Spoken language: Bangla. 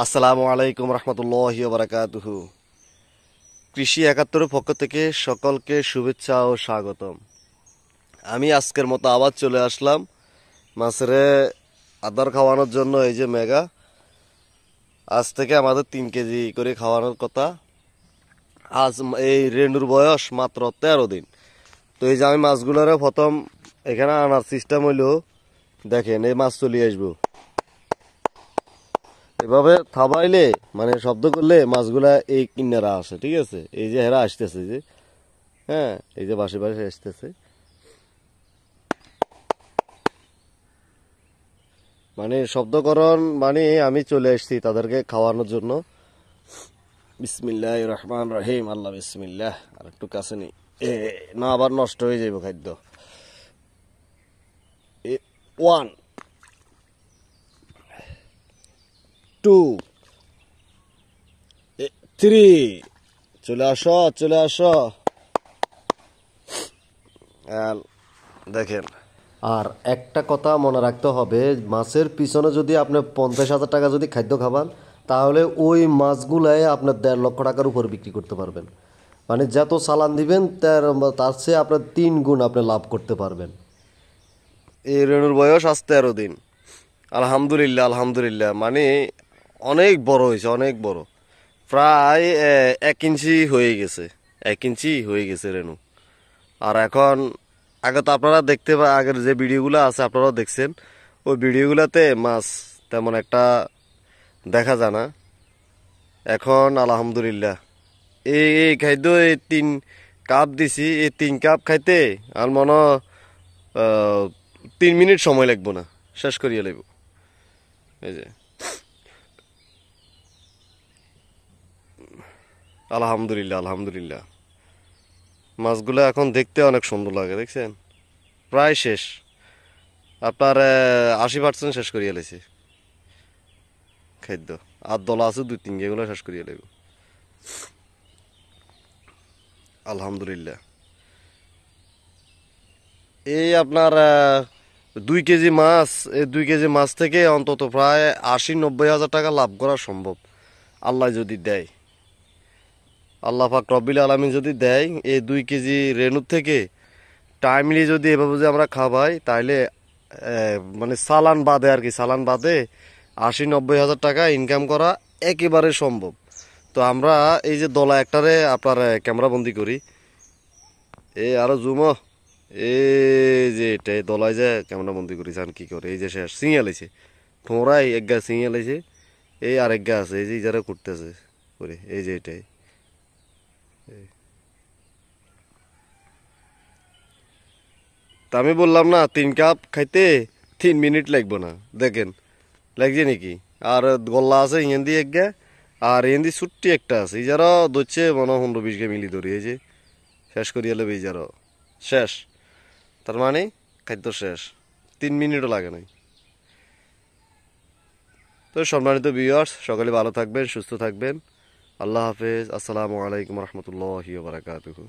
আসসালামু আলাইকুম রহমতুল্লাহি ওয়া বারাকাতুহু। কৃষি ৭১-এর পক্ষ থেকে সকলকে শুভেচ্ছা ও স্বাগতম। আমি আজকের মতো আবার চলে আসলাম মাছের আদার খাওয়ানোর জন্য। এই যে মেগা, আজ থেকে আমাদের ৩ কেজি করে খাওয়ানোর কথা। আজ এই রেণুর বয়স মাত্র ১৩ দিন। তো এই যে আমি মাছগুলোরে প্রথম এখানে আনার সিস্টেম হইলো, দেখেন এই মাছ চলে আসবো এভাবে থাবাইলে, মানে শব্দ করলে মাছগুলা এই কিনারা আসে। ঠিক আছে, এই যে হেরা আসতেছে, যে হ্যাঁ এই যে বাসে বাসে আসতেছে, মানে শব্দকরণ, মানে আমি চলে আসছি তাদেরকে খাওয়ানোর জন্য। বিসমিল্লাহ রহমান রহিম, আল্লাহ বিসমিল্লাহ। আর একটু কাছে নেই, না আবার নষ্ট হয়ে যাইব খাদ্য। 1 2 3, চলে আসো চলে আসো। দেখেন, আর একটা কথা মনে রাখতে হবে, মাছের পিছনে যদি আপনি ৫০,০০০ টাকা যদি খাদ্য খাবান, তাহলে ওই মাছগুলাই আপনার ১.৫ লক্ষ টাকার উপর বিক্রি করতে পারবেন। মানে যত চালান দিবেন তার চেয়ে আপনার ৩ গুণ আপনি লাভ করতে পারবেন। এই রেণুর বয়স আজ ১৩ দিন। আলহামদুলিল্লাহ আলহামদুলিল্লাহ, মানে অনেক বড় হয়েছে, অনেক বড়। প্রায় ১ ইঞ্চি হয়ে গেছে, ১ ইঞ্চি হয়ে গেছে রেণু। আর এখন, আগে তো আপনারা দেখতে আগের যে ভিডিওগুলো আছে আপনারাও দেখছেন, ওই ভিডিওগুলোতে মাছ তেমন একটা দেখা যায় না। এখন আলহামদুলিল্লাহ এই খাদ্য, এই ৩ কাপ দিছি, এই ৩ কাপ খাইতে আর মনে হয় ৩ মিনিট সময় লাগবো না, শেষ করিয়ে লাগব। এই যে আলহামদুলিল্লাহ আলহামদুলিল্লাহ, মাছগুলো এখন দেখতে অনেক সুন্দর লাগে, দেখছেন? প্রায় শেষ, আপনার ৮০% শেষ করিয়ে লাইছে খাদ্য। আর দলা আছে ২-৩, এগুলো শেষ করিয়ে লাগবে আলহামদুলিল্লাহ। এই আপনার ২ কেজি মাছ, এই ২ কেজি মাছ থেকে অন্তত প্রায় ৮০-৯০ হাজার টাকা লাভ করা সম্ভব, আল্লাহ যদি দেয়। আল্লাহ পাক রব্বিল আলামিন যদি দেয়, এই ২ কেজি রেণুর থেকে টাইমলি যদি এভাবে যদি আমরা খাওয়াই, তাহলে মানে চালান বাদে আর কি, চালান বাদে ৮০-৯০ হাজার টাকা ইনকাম করা একেবারে সম্ভব। তো আমরা এই যে দলা একটারে আপনার ক্যামেরা বন্দি করি, এই আরো জুমো, এই যে এটাই দলায় যে ক্যামেরা বন্দি করি, জান কি করে, এই যে শেষ সিঙ্গা লাইছে, ঠোঁড়াই এক গা সিঙ্গা লাইছে, এই আরেক গা আছে, এই যে যারা করতেছে করে, এই যে এটাই। তা আমি বললাম না, ৩ কাপ খাইতে ৩ মিনিট লাগবো না, দেখেন লাগছে নাকি? আর গল্লা আছে ইয়েন দিয়ে এক গা, আর ইয়েন দিয়ে ছুট্টি একটা আছে, এই যারা ধরছে মনে হয় ১৫-২০ গা মিলি ধরি, এই যে শেষ করিয়া লেবে, এই যারা শেষ। তার মানে খাদ্য শেষ, ৩ মিনিটও লাগে নাই। তো সম্মানিত ভিউয়ার্স, সকলে ভালো থাকবেন, সুস্থ থাকবেন। আল্লাহ হাফেজ, আসসালামু আলাইকুম রহমতুল্লাহি ওয়া বারাকাতুহু।